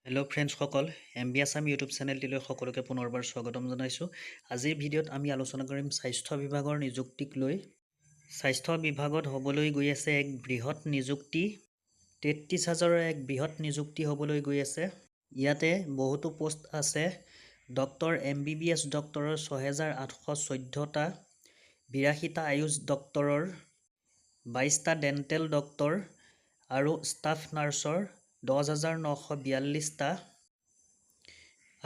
Hello' ফ্ৰেণ্ডছসকল M B Assam YouTube চেনেলটিলৈ সকলোকে পুনৰবাৰ স্বাগতম জনাইছোঁ। আজিৰ ভিডিঅ'ত আমি আলোচনা কৰিম স্বাস্থ্য বিভাগৰ নিযুক্তিক লৈ। স্বাস্থ্য বিভাগত হ'বলৈ গৈ আছে এক বৃহৎ নিযুক্তি, 33,000ৰ এক বৃহৎ নিযুক্তি হ'বলৈ গৈ আছে। ইয়াতে বহুতো পোষ্ট আছে। ডক্টৰ MBBS ডক্টৰৰ 6,814টা, 82টা আয়ুষ ডক্টৰৰ, 22টা ডেণ্টেল ডক্টৰ আৰু ষ্টাফ নাৰ্ছৰ 10,942টা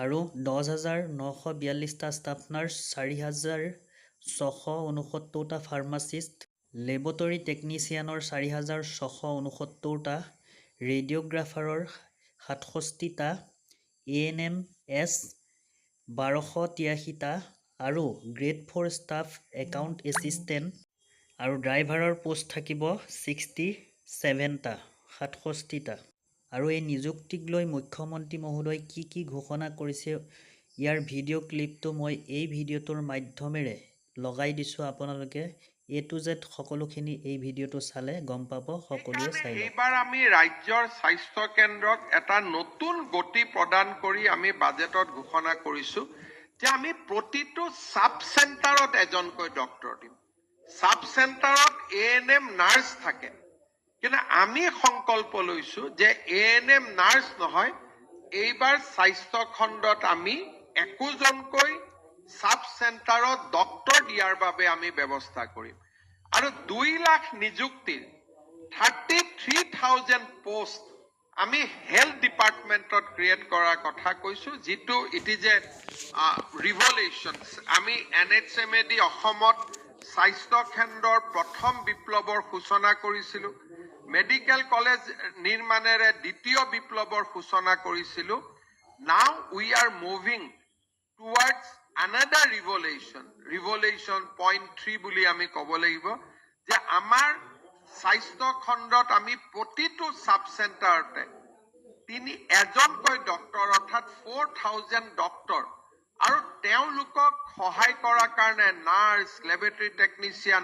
আৰু 10,942টা ষ্টাফ নাৰ্ছ, 4,669টা ফাৰ্মাচিষ্ট, লেবৰেটৰী টেকনিচিয়ানৰ 4,669টা, ৰেডিঅ'গ্ৰাফাৰৰ 67টা, ANMS 1283টা আৰু গ্ৰেড 4 ষ্টাফ একাউণ্ট এছিষ্টেণ্ট আৰু ড্ৰাইভাৰৰ পোষ্ট থাকিব 67টা, 67টা। আৰু এই নিযুক্তিক লৈ মুখ্যমন্ত্ৰী মহোদয় কি ঘোষণা কৰিছে, ইয়াৰ ভিডিঅ' ক্লিপটো মই এই ভিডিঅ'টোৰ মাধ্যমেৰে লগাই দিছোঁ। আপোনালোকে A to Z সকলোখিনি এই ভিডিঅ'টো চালে গম পাব। সকলোৱে চাই লওক। এইবাৰ আমি ৰাজ্যৰ স্বাস্থ্য কেন্দ্ৰক এটা নতুন গতি প্ৰদান কৰি আমি বাজেটত ঘোষণা কৰিছোঁ যে আমি প্ৰতিটো সাব চেণ্টাৰত এজনকৈ ডক্টৰ দিম। সাব চেণ্টাৰত ANM নাৰ্ছ থাকে, কিন্তু আমি সংকল্প লৈছোঁ যে ANM নাৰ্ছ নহয়, এইবাৰ স্বাস্থ্য খণ্ডত আমি 21জনকৈ সাব চেণ্টাৰত ডক্টৰ দিয়াৰ বাবে আমি ব্যৱস্থা কৰিম। আৰু 2 লাখ নিযুক্তিৰ 33,000 পোষ্ট আমি হেল্থ ডিপাৰ্টমেণ্টত ক্ৰিয়েট কৰাৰ কথা কৈছোঁ, যিটো ইট ইজ এ ৰিভলিউশ্যন। আমি NHMAD অসমত স্বাস্থ্য কেন্দ্ৰৰ প্ৰথম বিপ্লৱৰ সূচনা কৰিছিলোঁ, মেডিকেল কলেজ নিৰ্মাণেৰে দ্বিতীয় বিপ্লৱৰ সূচনা কৰিছিলোঁ। Now we are moving towards another revolution point 3 বুলি আমি ক'ব লাগিব যে আমাৰ স্বাস্থ্য খণ্ডত আমি প্ৰতিটো সাব চেণ্টাৰতে এজনকৈ ডক্টৰ অৰ্থাৎ 4,000 ডক্টৰ আৰু তেওঁলোকক সহায় কৰাৰ কাৰণে নাৰ্ছ, লেবৰেটৰী টেকনিচিয়ান,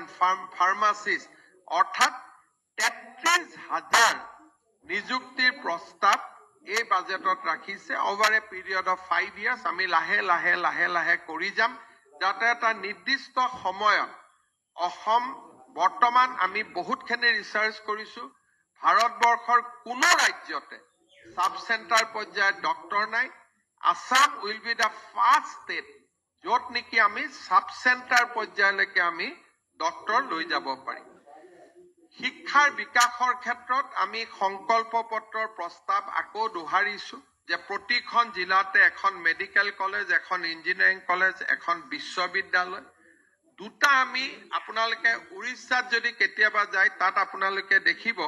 ফাৰ্মাচিষ্ট অৰ্থাৎ 33,000 নিযুক্তিৰ প্ৰস্তাৱ এই বাজেটত ৰাখিছে। Over A period of 5 years আমি লাহে লাহে কৰি যাম, যাতে এটা নিৰ্দিষ্ট সময়ত অসম বৰ্তমান আমি বহুতখিনি ৰিচাৰ্চ কৰিছোঁ, ভাৰতবৰ্ষৰ কোনো ৰাজ্যতে সাব চেণ্টাৰ পৰ্যায়ত ডক্টৰ নাই। Assam will be the first state য'ত নেকি আমি সাব চেণ্টাৰ পৰ্যায়লৈকে আমি ডক্টৰ লৈ যাব পাৰিম। শিক্ষাৰ বিকাশৰ ক্ষেত্ৰত আমি সংকল্প পত্ৰৰ প্ৰস্তাৱ আকৌ দোহাৰিছোঁ যে প্ৰতিখন জিলাতে এখন মেডিকেল কলেজ, এখন ইঞ্জিনিয়াৰিং কলেজ, এখন বিশ্ববিদ্যালয়, 2টা আমি আপোনালোকে উৰিষ্যাত যদি কেতিয়াবা যায় তাত আপোনালোকে দেখিব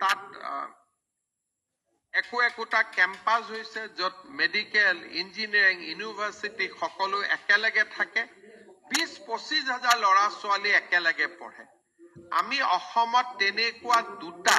তাত একোটা কেম্পাছ হৈছে য'ত মেডিকেল, ইঞ্জিনিয়াৰিং, ইউনিভাৰ্চিটি সকলো একেলগে থাকে। 20-25 হাজাৰ ল'ৰা ছোৱালী একেলগে পঢ়ে। আমি অসমত তেনেকুৱা 2টা